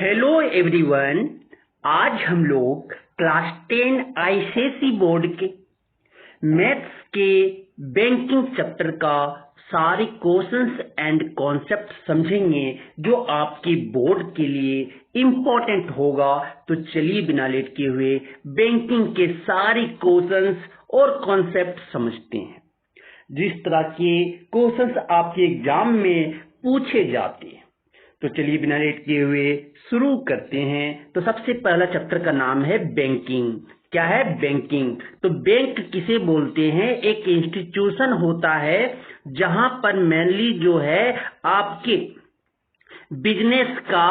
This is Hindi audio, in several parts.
Hello everyone. आज हम लोग क्लास 10 आईसीएसई बोर्ड के मैथ्स के बैंकिंग चैप्टर का सारे क्वेश्चंस एंड कॉन्सेप्ट समझेंगे जो आपके बोर्ड के लिए इम्पोर्टेंट होगा। तो चलिए बिना लेट किए हुए बैंकिंग के सारे क्वेश्चंस और कॉन्सेप्ट समझते हैं। जिस तरह के क्वेश्चंस आपके एग्जाम में पूछे जाते हैं, तो चलिए बिना लेट किए हुए शुरू करते हैं। तो सबसे पहला चैप्टर का नाम है बैंकिंग। क्या है? बैंकिंग। तो बैंक किसे बोलते हैं? एक इंस्टीट्यूशन होता है जहां पर मेनली जो है आपके बिजनेस का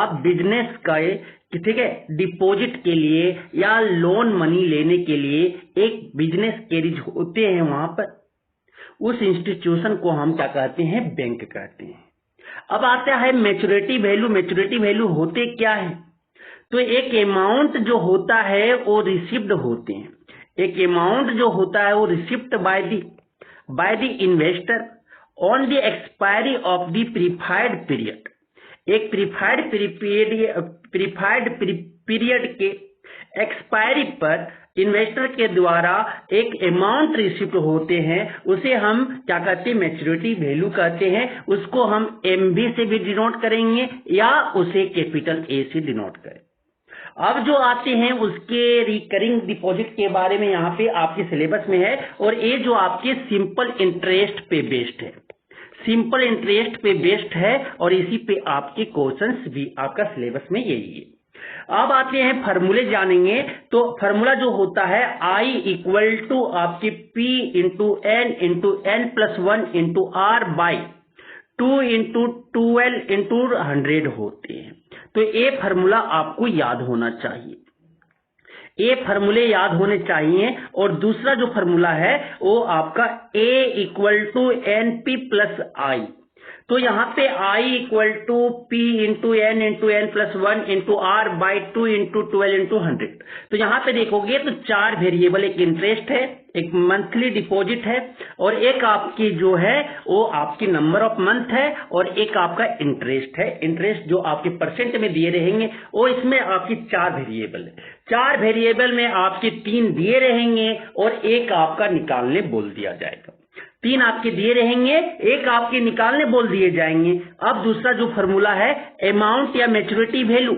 ठीक है, डिपॉजिट के लिए या लोन मनी लेने के लिए एक बिजनेस कैरिज होते हैं। वहां पर उस इंस्टीट्यूशन को हम क्या कहते हैं? बैंक कहते हैं। अब आता है मैच्योरिटी वैल्यू। मैच्योरिटी वैल्यू होते क्या है? तो एक अमाउंट जो होता है वो रिसीव्ड होते हैं। एक अमाउंट जो होता है वो received by the investor on the expiry of the prefixed period. एक प्रीफाइड पीरियड के एक्सपायरी पर इन्वेस्टर के द्वारा एक अमाउंट रिसीव होते हैं, उसे हम क्या कहते हैं? मैच्योरिटी वैल्यू कहते हैं। उसको हम एमवी से भी डिनोट करेंगे या उसे कैपिटल ए से डिनोट करें। अब जो आते हैं उसके रिकरिंग डिपॉजिट के बारे में यहाँ पे आपके सिलेबस में है, और ये जो आपके सिंपल इंटरेस्ट पे बेस्ड है, सिंपल इंटरेस्ट पे बेस्ड है, और इसी पे आपके क्वेश्चंस भी आपका सिलेबस में यही है। अब आते हैं फॉर्मूले जानेंगे। तो फॉर्मूला जो होता है आई इक्वल टू आपकी P into N plus 1 into R by 2 into 12 into 100 होते हैं। तो ये फॉर्मूला आपको याद होना चाहिए, ये फॉर्मूले याद होने चाहिए। और दूसरा जो फॉर्मूला है वो आपका A equal to N P plus I. तो यहाँ पे I equal to P into N plus 1 into R by 2 into 12 into 100। तो यहाँ पे देखोगे तो चार वेरिएबल, एक इंटरेस्ट है, एक मंथली डिपॉजिट है, और एक आपकी जो है वो आपकी नंबर ऑफ मंथ है, और एक आपका इंटरेस्ट है। इंटरेस्ट जो आपके परसेंट में दिए रहेंगे वो इसमें आपकी चार वेरिएबल है। चार वेरिएबल में आपके 3 दिए रहेंगे और एक आपका निकालने बोल दिया जाएगा। 3 आपके दिए रहेंगे, एक आपके निकालने बोल दिए जाएंगे। अब दूसरा जो फॉर्मूला है अमाउंट या maturity value.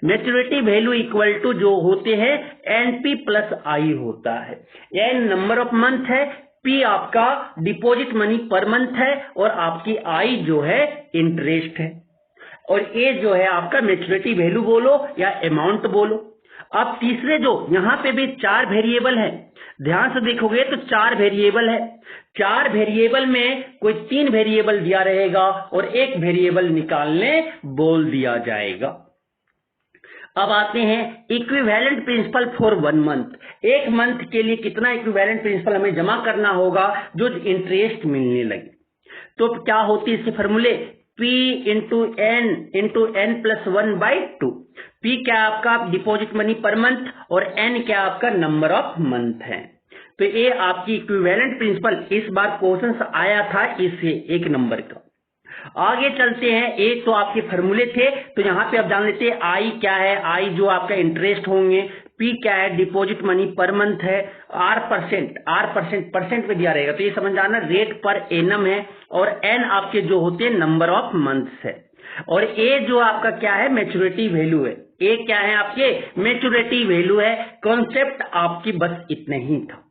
Maturity value equal to जो होते हैं एनपी प्लस आई होता है। एन नंबर ऑफ मंथ है, पी आपका डिपॉजिट मनी पर मंथ है, और आपकी आई जो है इंटरेस्ट है, और ए जो है आपका मैच्योरिटी वैल्यू बोलो या अमाउंट बोलो। अब तीसरे जो यहाँ पे भी 4 वेरिएबल है, ध्यान से देखोगे तो 4 वेरिएबल है। 4 वेरिएबल में कोई 3 वेरिएबल दिया रहेगा और एक वेरिएबल निकालने बोल दिया जाएगा। अब आते हैं इक्विवेलेंट प्रिंसिपल फॉर 1 मंथ। एक मंथ के लिए कितना इक्विवेलेंट प्रिंसिपल हमें जमा करना होगा जो इंटरेस्ट मिलने लगे। तो क्या होती है इसके फॉर्मूले? P into N plus 1 by 2। P क्या आपका डिपॉजिट मनी पर मंथ, और N क्या आपका नंबर ऑफ मंथ है। तो ये आपकी इक्विवेलेंट प्रिंसिपल इस बार क्वेश्चन आया था इससे 1 नंबर का। आगे चलते हैं। एक तो आपके फॉर्मूले थे, तो यहाँ पे आप जान लेते हैं आई क्या है। आई जो आपका इंटरेस्ट होंगे, पी क्या है डिपॉजिट मनी पर मंथ है, आर परसेंट में दिया रहेगा तो ये समझ जाना रेट पर एनम है, और एन आपके जो होते हैं नंबर ऑफ मंथ्स है, और ए जो आपका क्या है? मैच्योरिटी वैल्यू है। ए क्या है आपके? मैच्योरिटी वैल्यू है। कॉन्सेप्ट आपकी बस इतना ही था।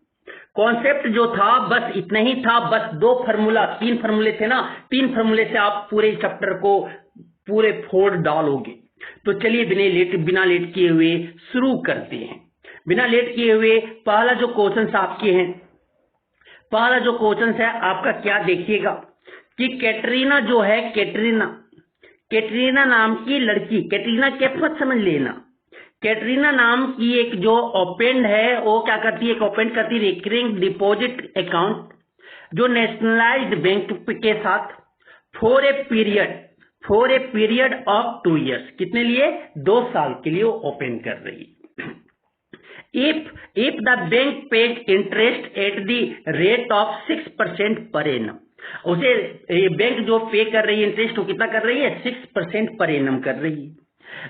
कॉन्सेप्ट जो था बस इतना ही था। बस 3 फॉर्मूले थे ना, 3 फॉर्मूले से आप पूरे चैप्टर को पूरे फोड़ डालोगे। तो चलिए बिना लेट किए हुए शुरू करते हैं। बिना लेट किए हुए पहला जो क्वेश्चन आपके हैं, पहला जो क्वेश्चन है आपका क्या देखिएगा कि कैटरीना जो है, कैटरीना नाम की लड़की, कैटरीना कैसे मत समझ लेना, कैटरीना नाम की एक जो ओपन है वो क्या करती है? ओपन करती है रिकरिंग डिपॉजिट अकाउंट जो नेशनलाइज्ड बैंक के साथ for a period of 2 years। कितने लिए? 2 साल के लिए वो ओपन कर रही है। If the bank paid interest at the rate of 6% per annum, उसे बैंक जो पे कर रही है इंटरेस्ट वो कितना कर रही है? 6% पर एनम कर रही है।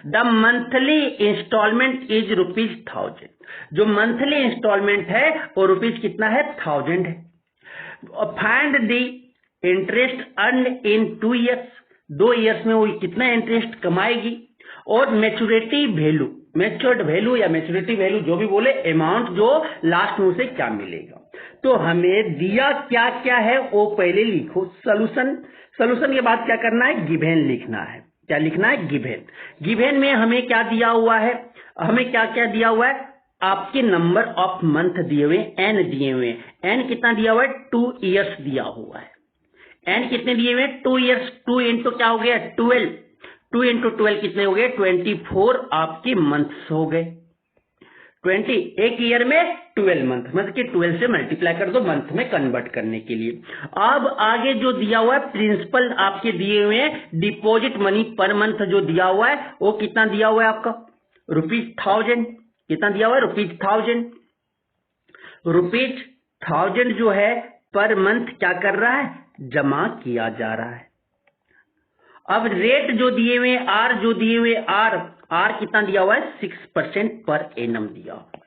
The monthly instalment is ₹1000। जो मंथली इंस्टॉलमेंट है वो रुपीज कितना है, 1000 है। Find the interest earn in 2 years, 2 years में वो कितना इंटरेस्ट कमाएगी। और मैच्योरिटी वैल्यू, मैच्योर्ड वैल्यू या मैच्योरिटी वैल्यू जो भी बोले, अमाउंट जो लास्ट में उसे क्या मिलेगा। तो हमें दिया क्या क्या है वो पहले लिखो, सोल्यूशन के बाद क्या करना है, गिवन लिखना है। क्या लिखना है, गिवन। गिवन में हमें क्या दिया हुआ है, हमें क्या क्या दिया हुआ है, आपके नंबर ऑफ मंथ दिए हुए, एन दिए हुए। एन कितना दिया हुआ है, 2 ईयर्स दिया हुआ है। एन कितने दिए हुए, 2 ईयर्स। 2 इंटू क्या हो गया, 12। 2 इंटू 12 कितने हो गए, 24 आपके मंथ्स हो गए। 20 एक ईयर में 12 मंथ, मतलब कि 12 से मल्टीप्लाई कर दो मंथ में कन्वर्ट करने के लिए। अब आगे जो दिया हुआ है प्रिंसिपल आपके दिए हुए हैं, डिपॉजिट मनी पर मंथ जो दिया हुआ है वो कितना दिया हुआ है आपका, ₹1000। कितना दिया हुआ है, ₹1000। ₹1000 जो है पर मंथ क्या कर रहा है, जमा किया जा रहा है। अब रेट जो दिए हुए आर, जो दिए हुए आर कितना दिया हुआ है, 6% पर एनम दिया हुआ है।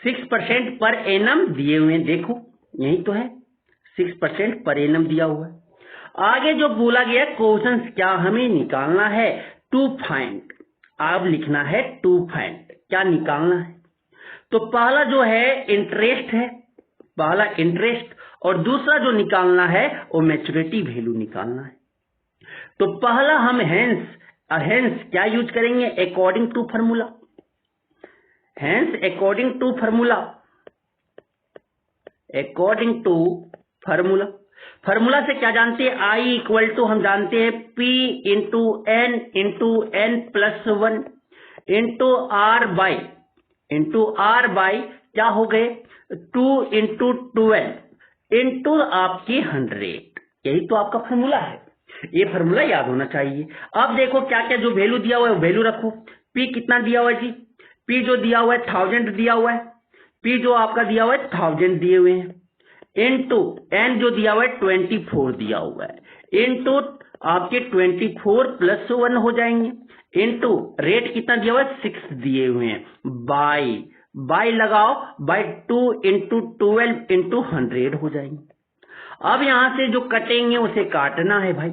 6% पर एनम दिए हुए, देखो यही तो है, 6% पर एनम दिया हुआ है। आगे जो बोला गया क्वेश्चन क्या हमें निकालना है, टू फाइंड। अब लिखना है टू फाइंड, क्या निकालना है। तो पहला जो है इंटरेस्ट है, पहला इंटरेस्ट, और दूसरा जो निकालना है वो मैच्योरिटी वैल्यू निकालना है। तो पहला हम हेंस क्या यूज करेंगे, according to formula. Hence according to formula, according to formula. Formula से क्या जानते हैं, आई इक्वल टू हम जानते हैं P into n plus 1 into R by क्या हो गए 2 इंटू 12 इंटू आपकी 100। यही तो आपका फॉर्मूला है, ये फॉर्मूला याद होना चाहिए। अब देखो क्या क्या जो वैल्यू दिया हुआ है वैल्यू रखो। P कितना दिया हुआ है जी, P जो दिया हुआ है 1000 दिया हुआ है, P जो आपका दिया हुआ है 1000 दिए हुए हैं, इनटू n जो दिया हुआ है 24 दिया हुआ है, इनटू आपके 24 प्लस 1 हो जाएंगे, इनटू रेट कितना दिया हुआ है 6 दिए हुए हैं, बाई लगाओ बाई 2 इंटू 12 इंटू 100 हो जाएंगे। अब यहां से जो कटेंगे उसे काटना है भाई,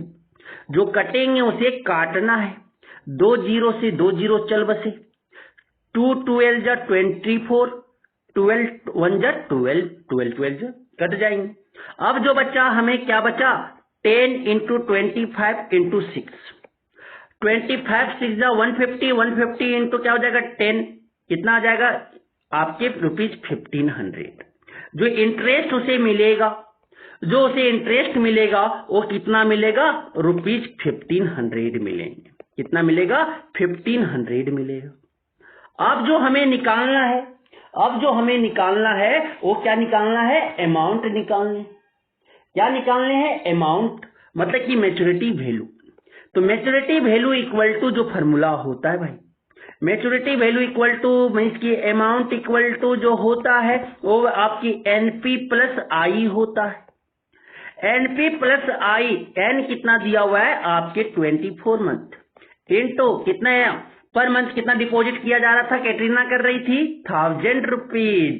जो कटेंगे उसे काटना है। 2 जीरो से 2 जीरो चल बसे, 2 12 जा 24, 12 1 जा 12, 12 12 जा कट जाएंगे। अब जो बचा हमें क्या बचा, 10 इंटू 25 इंटू 6, 25 6 जा 150, 150 इंटू क्या हो जाएगा 10, कितना आ जाएगा आपके ₹1500। जो इंटरेस्ट उसे मिलेगा, जो उसे इंटरेस्ट मिलेगा वो कितना मिलेगा, ₹1500 मिलेंगे। कितना मिलेगा, 1500 मिलेगा। अब जो हमें निकालना है, वो क्या निकालना है, अमाउंट निकालने। क्या निकालने हैं, अमाउंट, मतलब कि मैच्योरिटी वैल्यू। तो मैच्योरिटी वैल्यू इक्वल टू जो फॉर्मूला होता है भाई, maturity value equal two means की अमाउंट इक्वल टू जो होता है वो आपकी NP प्लस I होता है। NP प्लस I, N कितना दिया हुआ है आपके 24 मंथ, इनटू कितना है पर मंथ कितना डिपॉजिट किया जा रहा था, कैटरीना कर रही थी ₹1000।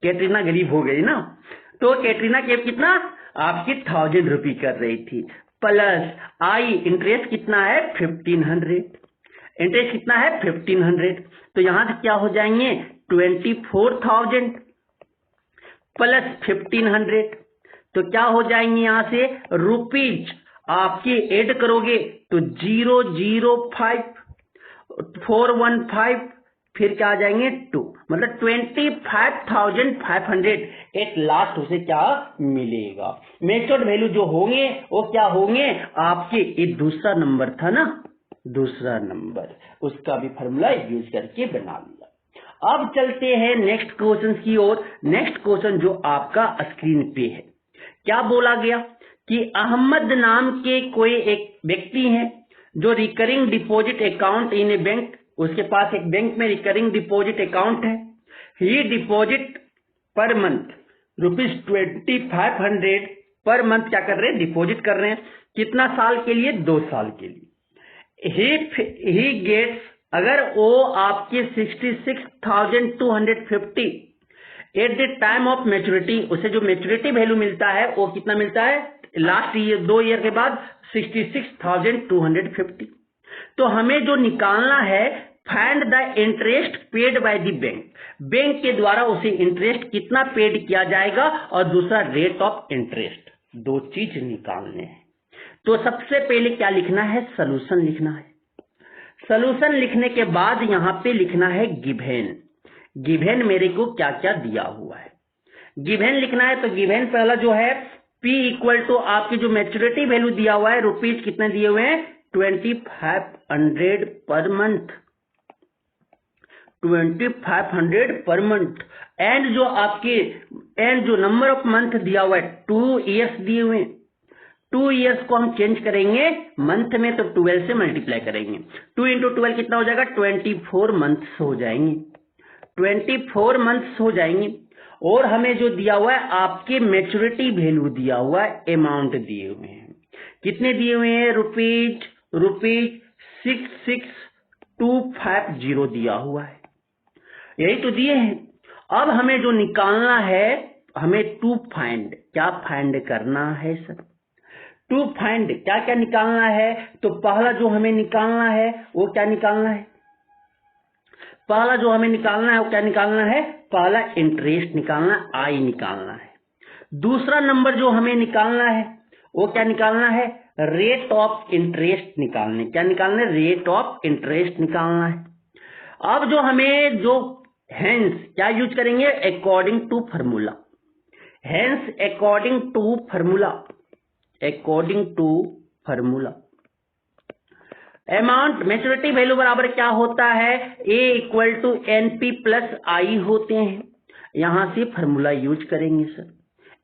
कैटरीना गरीब हो गई ना, तो कैटरीना के कितना आपकी ₹1000 कर रही थी, प्लस I इंटरेस्ट कितना है 1500, इंटरेस्ट कितना है 1500। तो यहां से क्या हो जाएंगे 24,000 प्लस 1500, तो क्या हो जाएंगे यहां से रुपीज आपके ऐड करोगे तो 005 415, फिर क्या आ जाएंगे 2, मतलब 25,500 एट लास्ट उसे क्या मिलेगा। मैच्योर्ड वैल्यू जो होंगे वो क्या होंगे आपके, ये दूसरा नंबर था ना, दूसरा नंबर, उसका भी फॉर्मूला यूज करके बना लिया। अब चलते हैं नेक्स्ट क्वेश्चन की ओर। नेक्स्ट क्वेश्चन जो आपका स्क्रीन पे है, क्या बोला गया कि अहमद नाम के कोई एक व्यक्ति हैं जो recurring deposit account in A bank, उसके पास एक बैंक में रिकरिंग डिपॉजिट अकाउंट है। ही deposit per month ₹2500 per month क्या कर रहे हैं, डिपॉजिट कर रहे हैं। कितना साल के लिए, 2 साल के लिए। ही गेट्स, अगर वो आपके 66,250 eight the time of maturity, उसे जो मेच्योरिटी वैल्यू मिलता है वो कितना मिलता है लास्ट ईयर 2 ईयर के बाद 66,250। तो हमें जो निकालना है, find the interest paid by the bank, bank के द्वारा उसे इंटरेस्ट कितना पेड किया जाएगा और दूसरा रेट ऑफ इंटरेस्ट, दो चीज निकालने हैं। तो सबसे पहले क्या लिखना है, सॉल्यूशन लिखना है। सॉल्यूशन लिखने के बाद यहां पे लिखना है गिवन, गिवन मेरे को क्या क्या दिया हुआ है, गिवन लिखना है। तो गिवन पहला जो है P इक्वल टू आपकी जो मैच्योरिटी वैल्यू दिया हुआ है रुपीज कितने दिए हुए हैं 2500 per month, 2500 per month. And जो आपके एंड जो नंबर ऑफ मंथ दिया हुआ है 2 ईयर्स दिए हुए हैं, 2 ईयर्स को हम चेंज करेंगे मंथ में तो 12 से मल्टीप्लाई करेंगे, 2 इंटू 12 कितना हो जाएगा 24 मंथ्स हो जाएंगे, 24 मंथ्स हो जाएंगे। और हमें जो दिया हुआ है आपके मैच्योरिटी वैल्यू दिया हुआ है, अमाउंट दिए हुए हैं, कितने दिए हुए हैं रुपीज 66,250 दिया हुआ है, यही तो दिए हैं। अब हमें जो निकालना है, हमें टू फाइंड, क्या फाइंड करना है सर, टू फाइंड क्या क्या निकालना है। तो पहला जो हमें निकालना है वो क्या निकालना है, पहला जो हमें निकालना है वो क्या निकालना है, पहला इंटरेस्ट निकालना, आई निकालना है। दूसरा नंबर जो हमें निकालना है वो क्या निकालना है, रेट ऑफ इंटरेस्ट निकालने, क्या निकालना है, रेट ऑफ इंटरेस्ट निकालना है। अब जो हमें जो हेंस क्या यूज करेंगे, according to formula, hence according to formula, according to formula amount maturity value बराबर क्या होता है, A equal to NP plus I होते हैं। यहां से फॉर्मूला यूज करेंगे सर,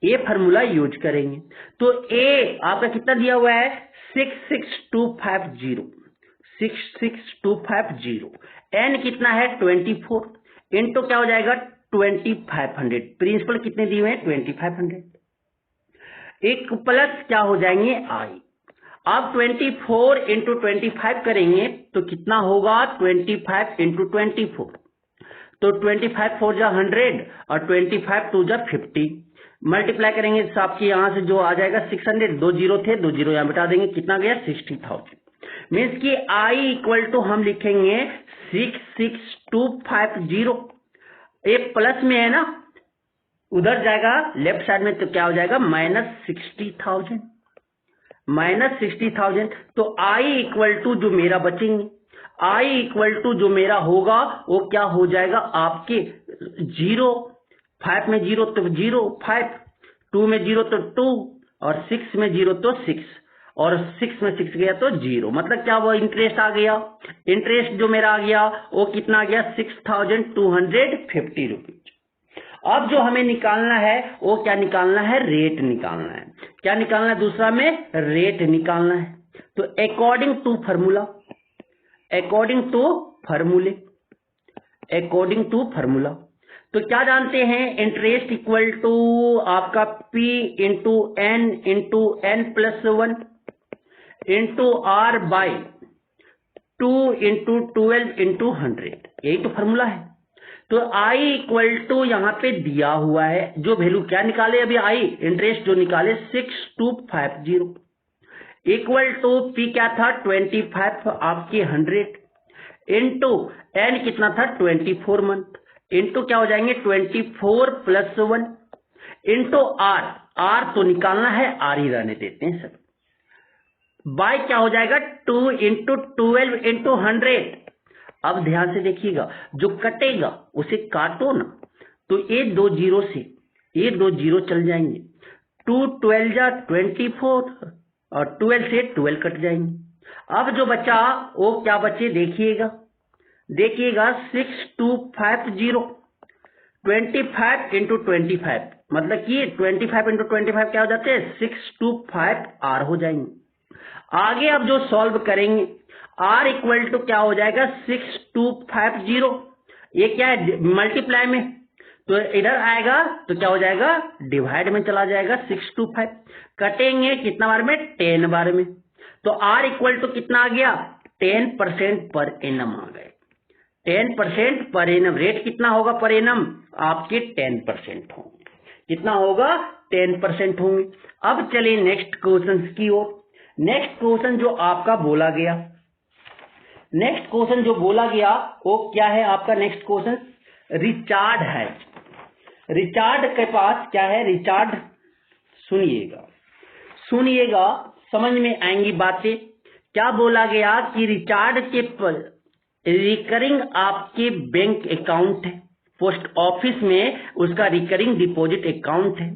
ए फॉर्मूला यूज करेंगे। तो ए आपका कितना दिया हुआ है 66,250, 66,250, एन कितना है 24 इंटू क्या हो जाएगा 2500, प्रिंसिपल कितने दिए हुए हैं 2500, एक प्लस क्या हो जाएंगे आई। अब 24 इंटू 25 करेंगे तो कितना होगा 25 इंटू 24, तो 25 4 जा 100 और 25 2 जा 50, मल्टीप्लाई करेंगे तो आपके यहां से जो आ जाएगा 600, 2 जीरो थे 2 जीरो यहां बिठा देंगे, कितना गया 60,000। मीन्स की आई इक्वल टू हम लिखेंगे 66,250, ए प्लस में है ना, उधर जाएगा लेफ्ट साइड में तो क्या हो जाएगा -60,000, -60,000। तो आई इक्वल टू जो मेरा बचेंगे, आई इक्वल टू जो मेरा होगा वो क्या हो जाएगा आपके 0, 5 में 0 तो 0, 5, 2 में 0 तो 2 और 6 में 0 तो 6 और 6 में 6 गया तो 0, मतलब क्या वो इंटरेस्ट आ गया, इंटरेस्ट जो मेरा आ गया वो कितना आ गया 6,250 रुपीज। अब जो हमें निकालना है वो क्या निकालना है, रेट निकालना है, क्या निकालना है, दूसरा में रेट निकालना है। तो according to formula, according to फॉर्मूले, अकॉर्डिंग टू फॉर्मूला तो क्या जानते हैं, इंटरेस्ट इक्वल टू आपका P into n plus 1 into R by 2 into 12 into 100, यही तो फॉर्मूला है। तो I इक्वल टू यहाँ पे दिया हुआ है, जो वैल्यू क्या निकाले अभी I इंटरेस्ट जो निकाले 6250 इक्वल टू P क्या था 25 आपके 100 इंटू n कितना था 24 मंथ इंटू क्या हो जाएंगे 24 प्लस 1 इंटू R तो निकालना है, R ही रहने देते हैं सर, बाय क्या हो जाएगा 2 इंटू 12 इंटू 100। अब ध्यान से देखिएगा, जो कटेगा उसे काटो ना, तो ये 2 जीरो से ये 2 जीरो चल जाएंगे, 2 12 जा 24 और 12 से 12 कट जाएंगे। अब जो बचा वो क्या बचे देखिएगा, देखिएगा 6250 25 इंटू 25 मतलब कि 25 इंटू 25 क्या हो जाते हैं 625 R हो जाएंगे। आगे अब जो सॉल्व करेंगे R इक्वल टू क्या हो जाएगा 6250, ये क्या है मल्टीप्लाई में, तो इधर आएगा तो क्या हो जाएगा डिवाइड में चला जाएगा 625, कटेंगे कितना बार में 10 बार में, तो R इक्वल टू कितना आ गया 10% पर एनम आ गए। 10% पर एनम, रेट कितना होगा पर एनम? आपके 10% होंगे। कितना होगा? 10% होंगे। अब चलिए नेक्स्ट क्वेश्चन की ओर। नेक्स्ट क्वेश्चन जो आपका बोला गया, नेक्स्ट क्वेश्चन जो बोला गया वो क्या है आपका? नेक्स्ट क्वेश्चन रिचार्ड है। रिचार्ड के पास क्या है? रिचार्ड, सुनिएगा सुनिएगा, समझ में आएंगी बातें। क्या बोला गया कि रिचार्ड के रिकरिंग आपके बैंक अकाउंट है, पोस्ट ऑफिस में उसका रिकरिंग डिपॉजिट अकाउंट है।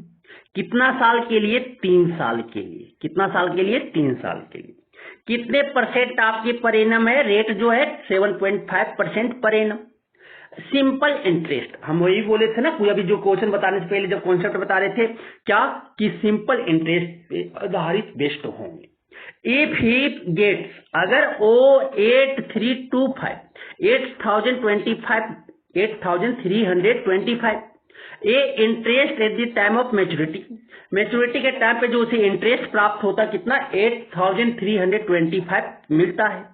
कितना साल के लिए? 3 साल के लिए। कितना साल के लिए? 3 साल के लिए। कितने परसेंट आपके पर एनम है? रेट जो है 7.5% पर एनम। सिंपल इंटरेस्ट, हम वही बोले थे ना, कोई अभी जो क्वेश्चन बताने से पहले जब कॉन्सेप्ट बता रहे थे क्या कि सिंपल इंटरेस्ट पे आधारित बेस्ड होंगे। इफ ही गेट्स, अगर ओ 8325 a interest at the time of maturity, maturity के टाइम पे जो उसे इंटरेस्ट प्राप्त होता कितना? 8325 मिलता है।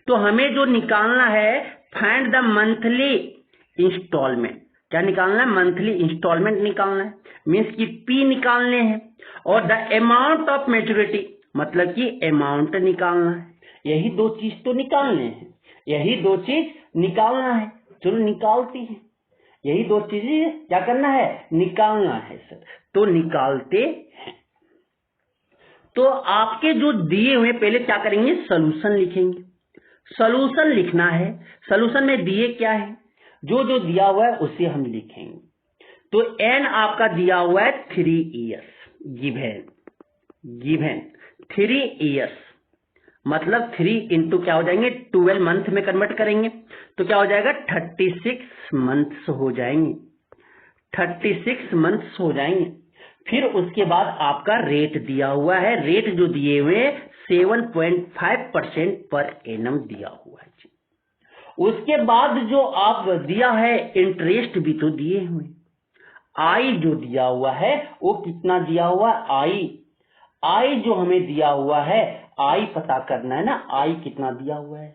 तो हमें जो निकालना है, फाइंड द मंथली इंस्टॉलमेंट। क्या निकालना है? मंथली इंस्टॉलमेंट निकालना है, मीन्स की पी निकालने हैं। और द अमाउंट ऑफ मैच्योरिटी, मतलब कि अमाउंट निकालना है। यही 2 चीज तो निकालने हैं, यही 2 चीज निकालना है। चलो निकालती हैं, यही 2 चीजें क्या करना है? निकालना है सर। तो निकालते हैं। तो आपके जो दिए हुए, पहले क्या करेंगे? सोल्यूशन लिखेंगे। सोल्यूशन लिखना है। सोल्यूशन में दिए क्या है? जो जो दिया हुआ है उसे हम लिखेंगे। तो एन आपका दिया हुआ है 3 इयर्स, गिवन 3 इयर्स, मतलब 3 इंटू क्या हो जाएंगे? 12 मंथ में कन्वर्ट करेंगे तो क्या हो जाएगा? 36 मंथ्स हो जाएंगे। 36 मंथ्स हो जाएंगे। फिर उसके बाद आपका रेट दिया हुआ है, रेट जो दिए हुए 7.5% पर एनम दिया हुआ है। उसके बाद जो आप दिया है इंटरेस्ट भी तो दिए हुए, आई जो दिया हुआ है वो कितना दिया हुआ है? आई जो हमें दिया हुआ है, आई पता करना है ना, आई कितना दिया हुआ है?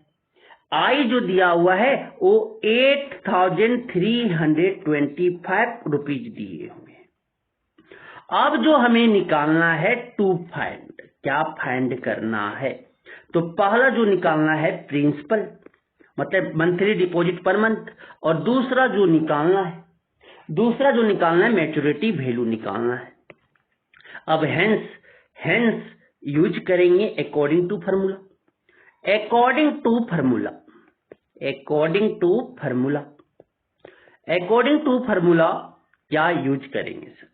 आई जो दिया हुआ है वो 8325 रुपीज दिए हुए। अब जो हमें निकालना है टू फाइंड, क्या फाइंड करना है? तो पहला जो निकालना है प्रिंसिपल, मतलब मंथली डिपॉजिट पर मंथ, और दूसरा जो निकालना है मैच्योरिटी वैल्यू निकालना है। अब हेंस यूज करेंगे according to formula. According to formula क्या यूज करेंगे सर?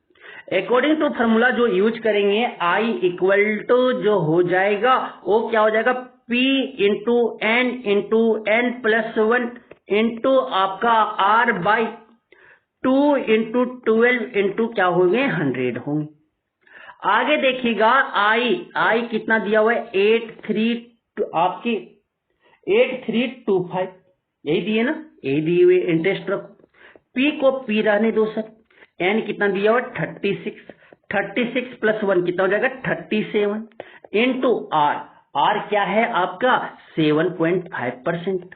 अकॉर्डिंग टू फार्मूला जो यूज करेंगे, आई इक्वल टू जो हो जाएगा वो क्या हो जाएगा? P into n plus 1 into आपका R बाई 2 इंटू 12 इंटू क्या होंगे? 100 होंगे। आगे देखिएगा आई कितना दिया हुआ है? 8325, यही दिए ना, यही दिए हुए इंटरेस्ट रखो। P को P रहने दो सर। n कितना दिया हुआ? 36 प्लस 1 कितना हो जाएगा? 37 इंटू R क्या है आपका? 7.5%।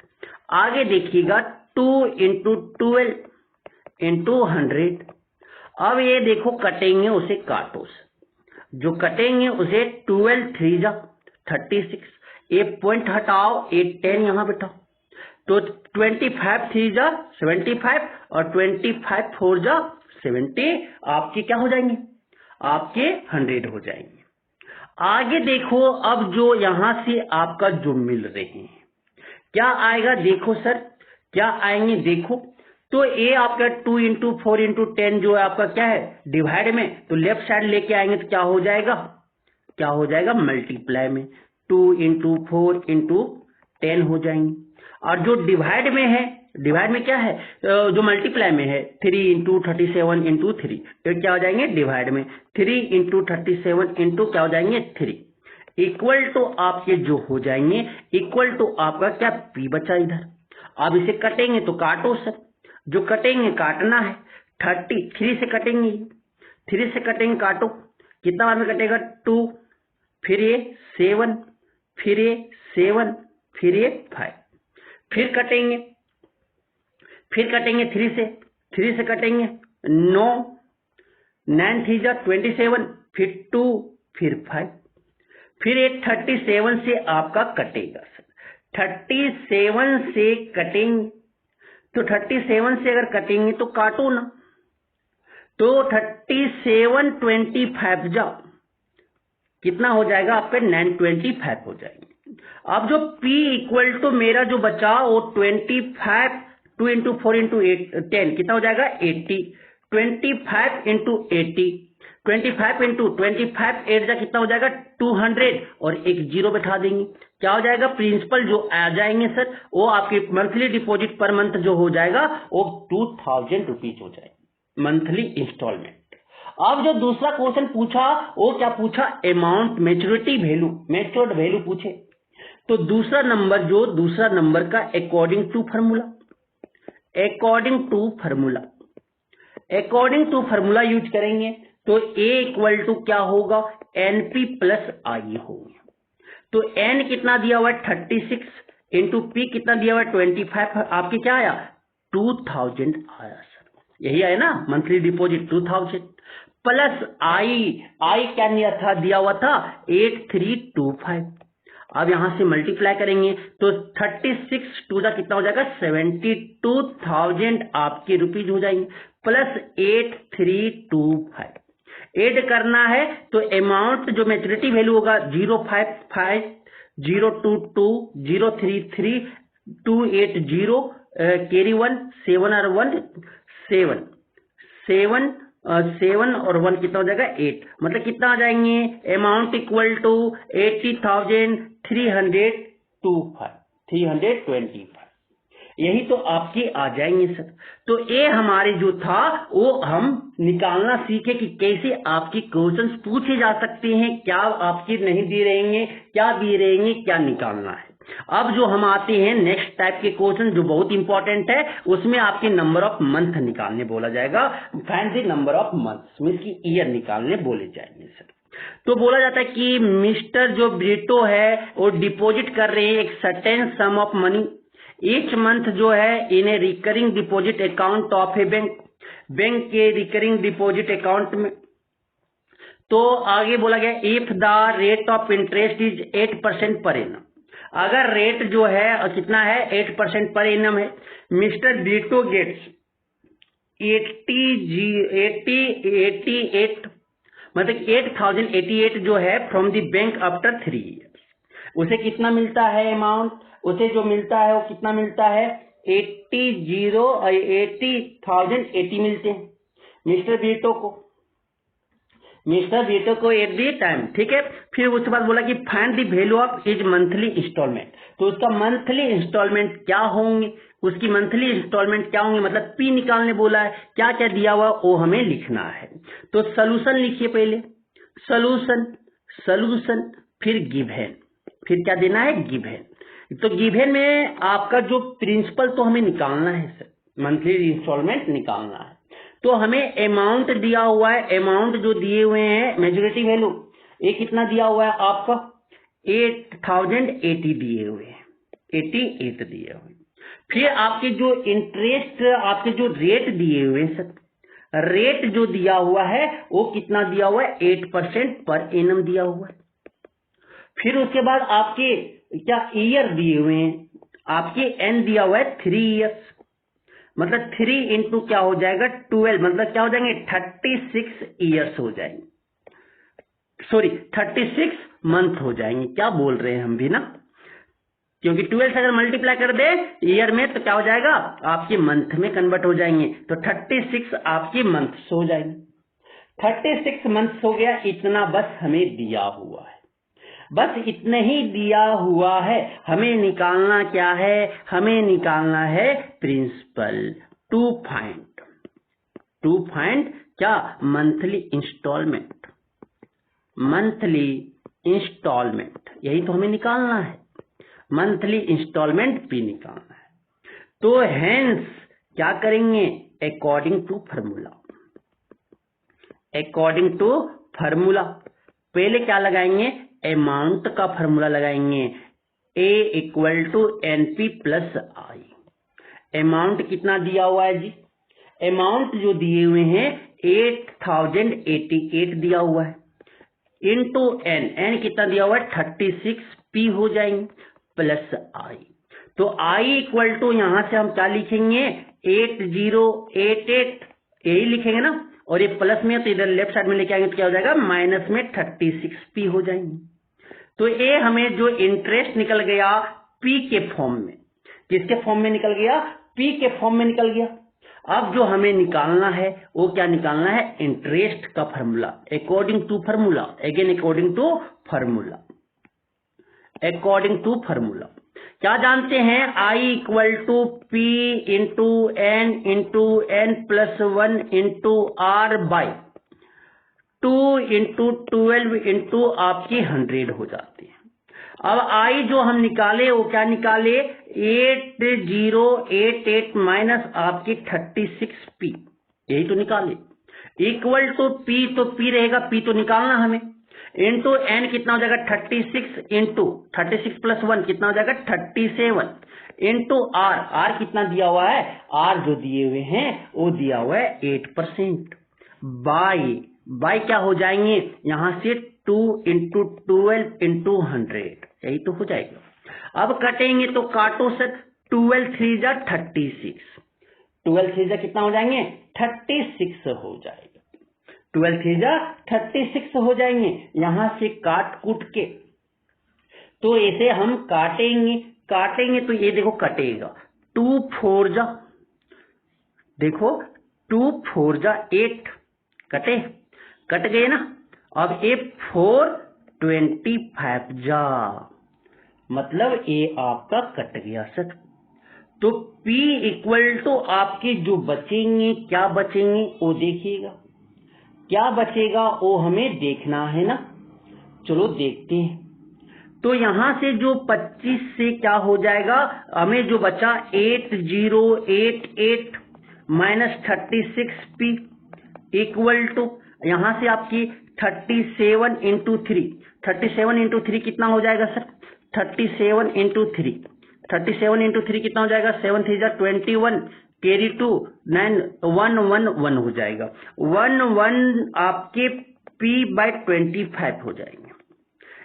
आगे देखिएगा 2 इंटू 12 इंटू 100। अब ये देखो कटेंगे, उसे काटो, जो कटेंगे उसे 12 3 जा 36, एक पॉइंट हटाओ, एक 10 यहां बैठाओ, तो 25 3 जा 75 और 25 4 जा 70, आपके क्या हो जाएंगे? आपके 100 हो जाएंगे। आगे देखो, अब जो यहां से आपका जो मिल रहे हैं क्या आएगा? देखो सर क्या आएंगे, देखो तो ये आपका 2 इंटू 4 इंटू 10 जो है आपका क्या है? डिवाइड में, तो लेफ्ट साइड लेके आएंगे तो क्या हो जाएगा? मल्टीप्लाई में 2 इंटू 4 इंटू 10 हो जाएंगे। और जो डिवाइड में है, डिवाइड में क्या है? जो मल्टीप्लाई में है 3 इंटू 37 इंटू 3, तो क्या हो जाएंगे? डिवाइड में 3 इंटू 37 इंटू क्या हो जाएंगे? 3, इक्वल टू आपके जो हो जाएंगे, इक्वल टू आपका क्या? P बचा इधर। अब इसे कटेंगे तो काटो सर, जो कटेंगे काटना है। 3 से कटेंगे, 3 से कटेंगे, काटो, कितना बार में कटेगा? 2, फिर ये 7, फिर ये 7, फिर ये 5, फिर कटेंगे 3 से कटेंगे 9, 9 3 जा 27, फिर 2, फिर 5, फिर ये 37 से आपका कटेगा सर। 37 से कटेंगे तो 37 से अगर कटेंगे तो काटो ना, तो 37 25 जाओ, कितना हो जाएगा आपका 925 हो जाएंगे। अब जो P इक्वल टू मेरा जो बचा वो 25, 2 इंटू 4 इंटू 10 कितना हो जाएगा 80, 25 इंटू 80, 25 इंटू 25 8 जा कितना हो जाएगा 200 और एक जीरो बैठा देंगे, क्या हो जाएगा प्रिंसिपल जो आ जाएंगे सर वो आपके मंथली डिपॉजिट पर मंथ जो हो जाएगा वो 2000 रुपीज हो जाएगी मंथली इंस्टॉलमेंट। अब जो दूसरा क्वेश्चन पूछा वो क्या पूछा, amount maturity value, matured value पूछे। तो दूसरा नंबर का अकॉर्डिंग टू फार्मूला यूज करेंगे तो A इक्वल टू क्या होगा NP प्लस I होगा। तो N कितना दिया हुआ है 36 इंटू P कितना दिया हुआ है 25, आपके क्या आया 2000 आया सर, यही आया ना मंथली डिपॉजिट 2000 प्लस I क्या दिया हुआ था 8325। अब यहां से मल्टीप्लाई करेंगे तो 36 टू जा कितना हो जाएगा 72,000 आपके रुपीज हो जाएंगे प्लस 8325। ऐड करना है तो अमाउंट जो मैच्योरिटी वैल्यू होगा 055 022 033 280 कैरी 1 7 और 1 7 और 1 कितना हो जाएगा 8, मतलब कितना आ जाएंगे अमाउंट इक्वल टू 80,325, यही तो आपके आ जाएंगे सर। तो ये हमारे जो था वो हम निकालना सीखे कि कैसे आपके क्वेश्चंस पूछे जा सकते हैं, क्या आपके नहीं दिए रहेंगे, क्या दिए रहेंगे, क्या निकालना है। अब जो हम आते हैं नेक्स्ट टाइप के क्वेश्चन जो बहुत इंपॉर्टेंट है, उसमें आपके नंबर ऑफ मंथ निकालने बोला जाएगा, find the number of months, means की ईयर निकालने बोले जाएंगे सर। तो बोला जाता है कि मिस्टर जो ब्रिटो है वो डिपॉजिट कर रहे हैं एक certain sum of money each month जो है in a recurring deposit account of a bank के रिकरिंग डिपॉजिट अकाउंट में। तो आगे बोला गया if the rate of interest is 8% per annum, अगर रेट जो है कितना है 8% पर एनम है, मिस्टर ब्रिटो गेट्स 88 मतलब 8088 जो है from the bank after 3 years, उसे कितना मिलता है अमाउंट, उसे जो मिलता है वो कितना मिलता है 80,080 मिलते हैं मिस्टर ब्रिटो को एट दी टाइम, ठीक है। फिर उसके बाद बोला कि find the value of is monthly instalment, तो उसका मंथली इंस्टॉलमेंट क्या होंगे, उसकी मंथली इंस्टॉलमेंट क्या होंगे, मतलब पी निकालने बोला है, क्या क्या दिया हुआ वो हमें लिखना है। तो सॉल्यूशन लिखिए पहले, सॉल्यूशन फिर गिवन, फिर क्या देना है गिवन। तो गिवन में आपका जो प्रिंसिपल तो हमें निकालना है सर, मंथली इंस्टॉलमेंट निकालना है। तो हमें अमाउंट दिया हुआ है, अमाउंट जो दिए हुए हैं मैच्योरिटी वैल्यू ये कितना दिया हुआ है आपका 8080 दिए हुए हैं, 88 दिए हुए। फिर आपके जो इंटरेस्ट आपके जो रेट दिए हुए हैं सर, रेट जो दिया हुआ है वो कितना दिया हुआ है 8% पर एनम दिया हुआ है। फिर उसके बाद आपके क्या ईयर दिए हुए हैं, आपके एन दिया हुआ है 3 ईयर्स, मतलब 3 इंटू क्या हो जाएगा 12, मतलब क्या हो जाएंगे 36 ईयर्स हो जाएंगे, सॉरी 36 मंथ हो जाएंगे, क्या बोल रहे हैं हम भी ना, क्योंकि 12 से अगर मल्टीप्लाई कर दे ईयर में तो क्या हो जाएगा आपके मंथ में कन्वर्ट हो जाएंगे, तो 36 आपके मंथ्स हो जाएंगे। 36 मंथ्स हो गया, इतना बस हमें दिया हुआ है, बस इतना ही दिया हुआ है। हमें निकालना क्या है, हमें निकालना है प्रिंसिपल टू फाइंड क्या मंथली इंस्टॉलमेंट, यही तो हमें निकालना है, मंथली इंस्टॉलमेंट भी निकालना है। तो हेंस क्या करेंगे अकॉर्डिंग टू फार्मूला, पहले क्या लगाएंगे अमाउंट का फार्मूला लगाएंगे A equal to NP plus I. अमाउंट कितना दिया हुआ है जी? अमाउंट जो दिए हुए हैं 8088 दिया हुआ है, इंटू n कितना दिया हुआ है 36p हो जाएंगे प्लस आई। तो i इक्वल टू यहां से हम क्या लिखेंगे 8088 यही लिखेंगे ना, और ये प्लस में तो इधर लेफ्ट साइड में लेके आएंगे तो क्या हो जाएगा माइनस में 36p हो जाएंगे। तो ये हमें जो इंटरेस्ट निकल गया p के फॉर्म में, किसके फॉर्म में निकल गया? p के फॉर्म में निकल गया। अब जो हमें निकालना है वो क्या निकालना है? इंटरेस्ट का formula according to formula, again according to formula, according to formula क्या जानते हैं? I equal to P into N into N plus 1 into R by 2 into 12 into आपकी 100 हो जाती है। अब I जो हम निकाले वो क्या निकाले 8088 माइनस आपकी 36p, यही तो निकाले, इक्वल टू P, तो P रहेगा, P तो निकालना हमें, इंटू N कितना हो जाएगा 36 इंटू 36 प्लस 1 कितना हो जाएगा 37 इंटू R कितना दिया हुआ है? R जो दिए हुए हैं वो दिया हुआ है 8%, बाई क्या हो जाएंगे यहां से 2 इंटू 12 इंटू 100, यही तो हो जाएगा। अब कटेंगे तो काटो सर, 12 3 जा 36, 12 3 जा कितना हो जाएंगे 36 हो जाएगा, 12 3 जा 36 हो जाएंगे। यहां से काट कूट के तो इसे हम काटेंगे तो ये देखो कटेगा 2 4 जा, देखो 2 4 जा 8 कट गए ना। अब ये 4 25 जा, मतलब ये आपका कट गया सर। तो P इक्वल टू आपके जो बचेंगे, क्या बचेंगे वो देखिएगा, क्या बचेगा वो हमें देखना है ना। चलो देखते हैं। तो यहां से जो 25 से क्या हो जाएगा, हमें जो बचा 8088 माइनस 36p इक्वल टू यहां से आपकी 37 इंटू 3, 37 इंटू 3 कितना हो जाएगा सर 37 इंटू 3, 37 इंटू 3 कितना हो जाएगा 7 3 जा 21 कैरी 2 9 1 1 1 हो जाएगा, 1 1 आपके p बाय 25 हो जाएंगे,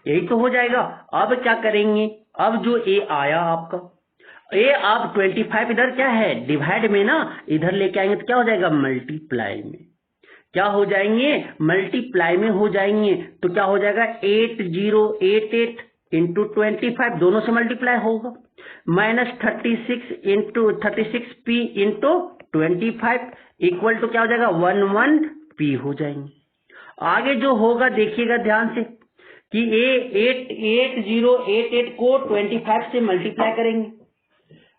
यही तो हो जाएगा। अब क्या करेंगे, अब जो a आया आपका ए, आप 25 इधर क्या है डिवाइड में ना, इधर लेके आएंगे तो क्या हो जाएगा मल्टीप्लाई में, क्या हो जाएंगे मल्टीप्लाई में हो जाएंगे। तो क्या हो जाएगा 8088 इंटू 25 दोनों से मल्टीप्लाई होगा, minus 36 into 36p into 25 equal to क्या हो जाएगा 11p हो जाएंगे। आगे जो होगा देखिएगा ध्यान से कि ये 8088 को 25 से मल्टीप्लाई करेंगे,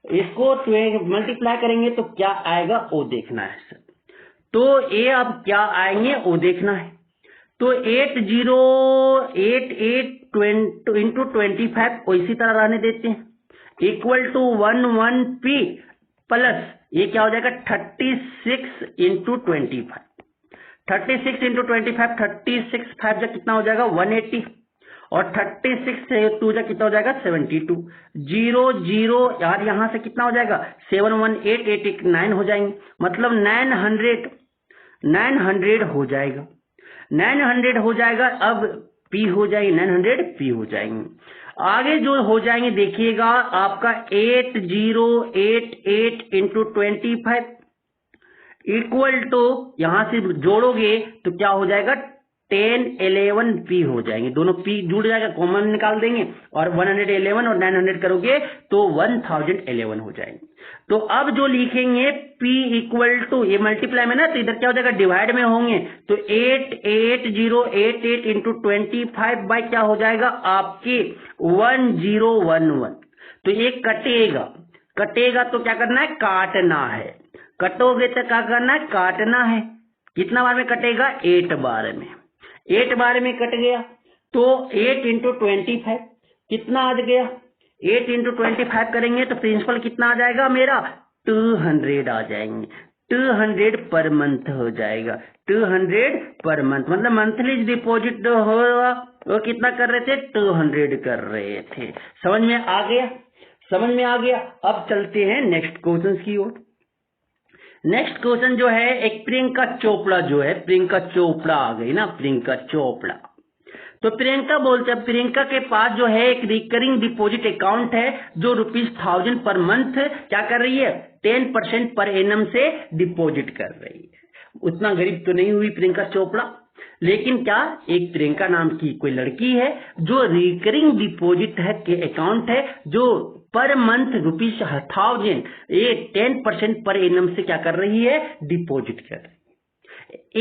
इसको मल्टीप्लाई करेंगे तो क्या आएगा वो देखना है सर। तो ये अब क्या आएंगे वो देखना है। तो 8088 इंटू 25 को इसी तरह रहने देते हैं, इक्वल टू 11p प्लस ये क्या हो जाएगा 36 इंटू 25, 36 इंटू 25 36 5 जा कितना हो जाएगा 180 और 36 से 2 जा कितना हो जाएगा 72, 0 0 यार यहां से कितना हो जाएगा 7 1 8 8 8 9 हो जाएंगे, मतलब 900 हो जाएगा, 900 हो जाएगा। अब p हो जाएगी 900 p हो जाएंगे। आगे जो हो जाएंगे देखिएगा आपका 8088 इंटू 25 इक्वल टू यहां से जोड़ोगे तो क्या हो जाएगा 1011p हो जाएंगे, दोनों p जुड़ जाएगा, कॉमन निकाल देंगे और 111 और 900 करोगे तो 1011 हो जाएंगे। तो अब जो लिखेंगे p इक्वल टू ये मल्टीप्लाई में ना, तो इधर क्या हो जाएगा डिवाइड में होंगे, तो 88088 इंटू 25 बाई क्या हो जाएगा आपके 1011। तो ये कटेगा तो क्या करना है काटना है, कटोगे तो क्या करना है काटना है। कितना बार में कटेगा 8 बार में, 8 बार में कट गया। तो 8 इंटू 25 कितना आ गया, 8 इंटू 25 करेंगे तो प्रिंसिपल कितना आ जाएगा मेरा 200 आ जाएंगे, 200 पर मंथ हो जाएगा, 200 पर मंथ, मतलब मंथली डिपॉजिट होगा वो कितना कर रहे थे, 200 कर रहे थे। समझ में आ गया, समझ में आ गया। अब चलते हैं नेक्स्ट क्वेश्चन की ओर। नेक्स्ट क्वेश्चन जो है, एक प्रियंका चोपड़ा जो है, प्रियंका चोपड़ा आ गई ना, प्रियंका चोपड़ा। तो प्रियंका बोलते हैं, प्रियंका के पास जो है एक रिकरिंग डिपॉजिट अकाउंट है जो ₹1000 पर मंथ क्या कर रही है, 10% पर एनम से डिपॉजिट कर रही है। उतना गरीब तो नहीं हुई प्रियंका चोपड़ा, लेकिन क्या एक प्रियंका नाम की कोई लड़की है जो रिकरिंग डिपॉजिट है के अकाउंट है जो पर मंथ ₹1000 ये 10% पर एनम से क्या कर रही है, डिपॉजिट कर रही है।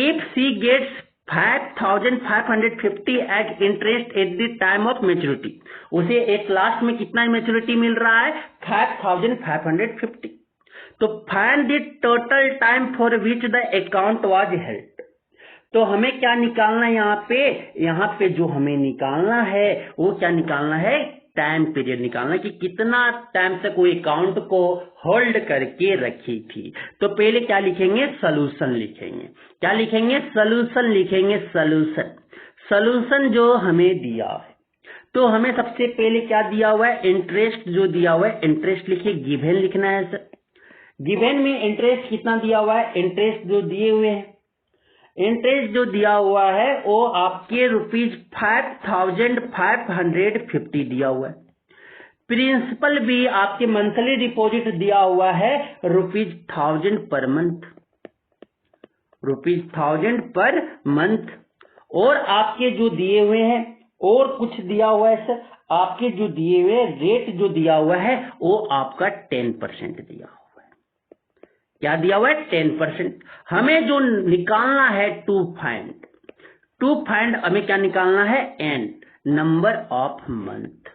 If she gets 5550 at interest at the time of maturity, उसे एक लास्ट में कितना मेच्योरिटी मिल रहा है, 5550। तो find the total time for which the account was held. तो हमें क्या निकालना है यहाँ पे जो हमें निकालना है वो क्या निकालना है, टाइम पीरियड निकालना कि कितना टाइम तक वो अकाउंट को होल्ड करके रखी थी। तो पहले क्या लिखेंगे, सॉल्यूशन लिखेंगे। क्या लिखेंगे, सॉल्यूशन लिखेंगे। सॉल्यूशन जो हमें दिया है, तो हमें सबसे पहले क्या दिया हुआ है, इंटरेस्ट जो दिया हुआ है, इंटरेस्ट लिखिए, गिवन लिखना है सर। गिवन में इंटरेस्ट कितना दिया हुआ है, इंटरेस्ट जो दिए हुए हैं, इंटरेस्ट जो दिया हुआ है वो आपके ₹5550 दिया हुआ है। प्रिंसिपल भी आपके मंथली डिपॉजिट दिया हुआ है ₹1000 पर मंथ, ₹1000 पर मंथ। और आपके जो दिए हुए हैं और कुछ दिया हुआ है सर, आपके जो दिए हुए रेट जो दिया हुआ है वो आपका 10% दिया हुआ है। क्या दिया हुआ है, 10%। हमें जो निकालना है टू फाइंड हमें क्या निकालना है, N, number of month.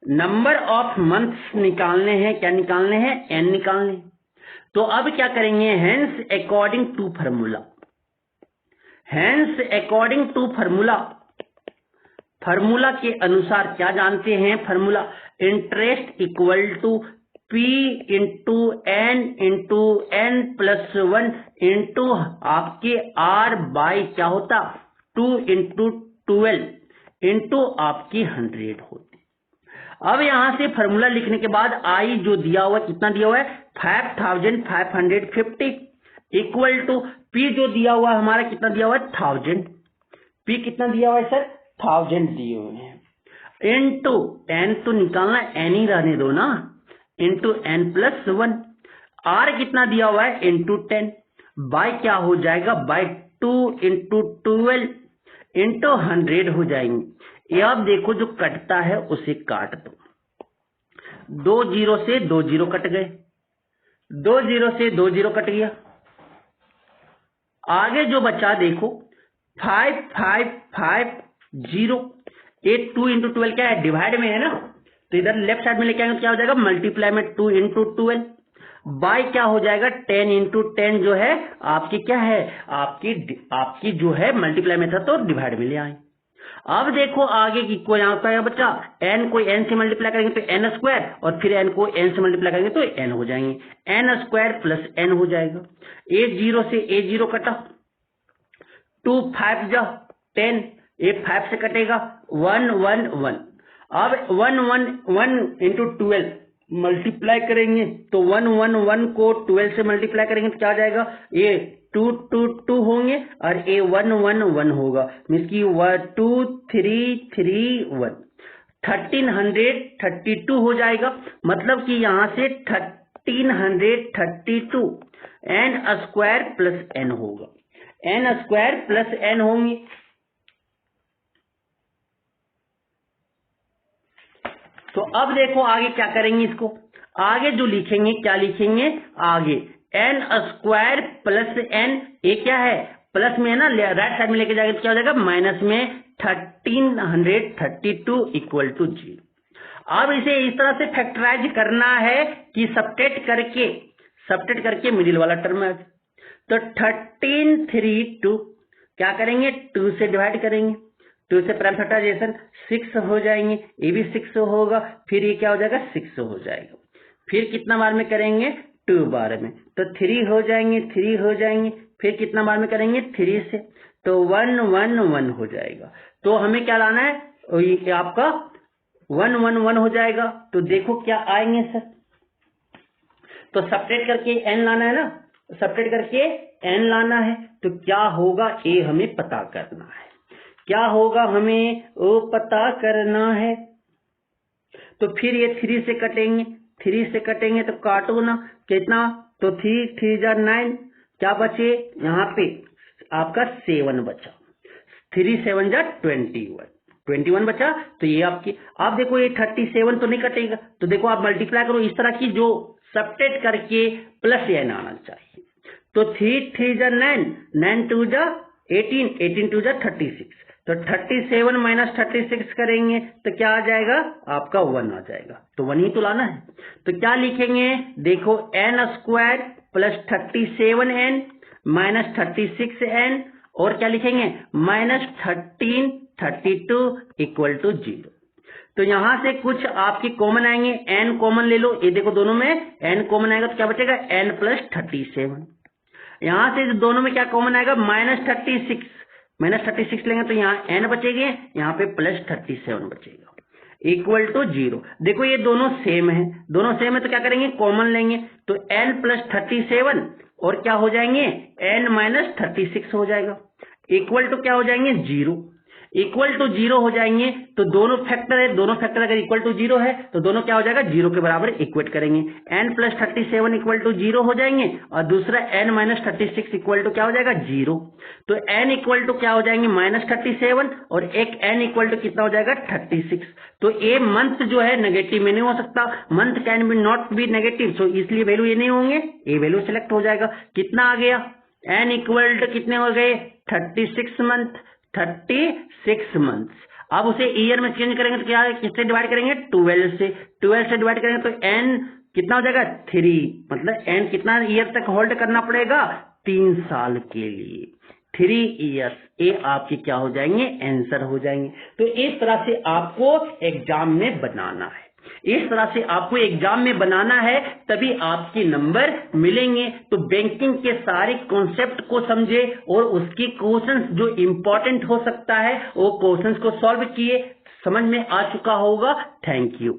Number of months निकालने हैं, क्या निकालने हैं, एन निकालने। तो अब क्या करेंगे, hence according to formula, hence according to formula, formula के अनुसार क्या जानते हैं, formula interest equal to P into n plus 1 into आपके R बाई क्या होता 2 इंटू 12 इंटू आपकी 100 होती। अब यहां से फार्मूला लिखने के बाद I जो दिया हुआ है, कितना दिया हुआ है, 5550 इक्वल टू P जो दिया हुआ है हमारा कितना दिया हुआ है, 1000। P कितना दिया हुआ है सर, 1000 दिए हुए हैं, इंटू n तो निकालना, n ही रहने दो ना, इंटू n प्लस 1, R कितना दिया हुआ है, इंटू 10, बाय क्या हो जाएगा, बाय 2 इंटू 12 इंटू 100 हो जाएंगे। ये अब देखो जो कटता है उसे काट दो, 2 0 से 2 0 कट गए, 2 0 से 2 0 कट गया। आगे जो बचा देखो 5550, ये 2 इंटू 12 क्या है, डिवाइड में है ना, तो इधर लेफ्ट साइड में लेके आएंगे, क्या हो जाएगा, मल्टीप्लाई में 2 इंटू 12 बाय क्या हो जाएगा, 10 इंटू 10 जो है आपकी क्या है, आपकी जो है मल्टीप्लाई में था तो डिवाइड में ले आए। अब देखो आगे की कोई यहाँ का बच्चा, n को n से मल्टीप्लाई करेंगे तो n स्क्वायर, और फिर n को n से मल्टीप्लाई करेंगे तो n हो जाएंगे, n स्क्वायर प्लस n हो जाएगा। 8 0 से 8 0 कटा, 2 5 जा 10, 8 5 से कटेगा 1 1 1। अब 1 1 1 इंटू 12 मल्टीप्लाई करेंगे तो 1 1 1 को 12 से मल्टीप्लाई करेंगे तो क्या आ जाएगा, ये 2 2 2 होंगे और ये 1 1 1 होगा, मीन्स की 2 3 3 1, 1332 हो जाएगा। मतलब कि यहाँ से 1332 n स्क्वायर प्लस n होगा, n स्क्वायर प्लस n होंगे। तो अब देखो आगे क्या करेंगे, इसको आगे जो लिखेंगे, क्या लिखेंगे आगे, n स्क्वायर प्लस n, ये क्या है प्लस में है ना, राइट साइड में लेके जाएंगे तो क्या हो जाएगा, माइनस में 1332 इक्वल टू 0। अब इसे इस तरह से फैक्टराइज करना है कि सब्ट्रैक्ट करके मिडिल वाला टर्म है, तो 1332 क्या करेंगे, 2 से डिवाइड करेंगे, 2 से प्राइम फैक्टराइजेशन 6 हो जाएंगे, ये भी 6 होगा, फिर ये क्या हो जाएगा 6 हो जाएगा। फिर कितना बार में करेंगे, 2 बार में, तो 3 हो जाएंगे, 3 हो जाएंगे, फिर कितना बार में करेंगे 3 से, तो 1 1 1 हो जाएगा। तो हमें क्या लाना है, ये आपका 1 1 1 हो जाएगा। तो देखो क्या आएंगे सर, तो सब्ट्रैक्ट करके n लाना है ना, सब्ट्रैक्ट करके n लाना है, तो क्या होगा ए हमें पता करना है, क्या होगा हमें वो पता करना है। तो फिर ये 3 से कटेंगे, 3 से कटेंगे तो काटो ना, कितना, तो 3 3 जा 9, क्या बचे यहाँ पे आपका 7 बचा, 3 7 जा 21 बचा। तो ये आपकी, आप देखो ये 37 तो नहीं कटेगा, तो देखो आप मल्टीप्लाई करो इस तरह की, जो सब्ट्रैक्ट करके प्लस n आना चाहिए। तो 3 3 जा 9, 9 2 जा 18, 18 2 जा 36, तो 37 माइनस 36 करेंगे तो क्या आ जाएगा आपका 1 आ जाएगा, तो 1 ही तो लाना है। तो क्या लिखेंगे, देखो n square plus 37n minus 36n, और क्या लिखेंगे माइनस 13 32 इक्वल टू 0। तो यहां से कुछ आपकी कॉमन आएंगे, n कॉमन ले लो, ये देखो दोनों में n कॉमन आएगा तो क्या बचेगा n प्लस 37। यहां से दोनों में क्या कॉमन आएगा माइनस 36, माइनस 36 लेंगे तो यहाँ n बचेंगे, यहाँ पे प्लस 37 बचेगा, इक्वल टू 0। देखो ये दोनों सेम है, दोनों सेम है तो क्या करेंगे कॉमन लेंगे, तो n प्लस 37 और क्या हो जाएंगे n माइनस 36 हो जाएगा, इक्वल टू क्या हो जाएंगे 0, इक्वल टू 0 हो जाएंगे। तो दोनों फैक्टर है, दोनों फैक्टर अगर इक्वल टू 0 है तो दोनों क्या हो जाएगा 0 के बराबर इक्वेट करेंगे, n प्लस 37 इक्वल टू 0 हो जाएंगे, और दूसरा n माइनस 36 इक्वल टू क्या हो जाएगा 0। तो n इक्वल टू क्या हो जाएंगे माइनस 37, और एक n इक्वल टू कितना हो जाएगा 36। तो ए मंथ जो है नेगेटिव में नहीं हो सकता, month can be not be negative, so इसलिए वैल्यू ये नहीं होंगे, ए वैल्यू सिलेक्ट हो जाएगा। कितना आ गया n इक्वल टू कितने हो गए 36 मंथ, 36 मंथ्स। अब उसे ईयर में चेंज करेंगे तो क्या किससे डिवाइड करेंगे 12 से, 12 से डिवाइड करेंगे तो n कितना हो जाएगा 3, मतलब n कितना ईयर तक होल्ड करना पड़ेगा 3 साल के लिए, 3 इयर्स। ये आपके क्या हो जाएंगे आंसर हो जाएंगे। तो इस तरह से आपको एग्जाम में बनाना है, इस तरह से आपको एग्जाम में बनाना है, तभी आपके नंबर मिलेंगे। तो बैंकिंग के सारे कॉन्सेप्ट को समझे और उसके क्वेश्चंस जो इंपॉर्टेंट हो सकता है वो क्वेश्चंस को सॉल्व किए, समझ में आ चुका होगा। Thank you.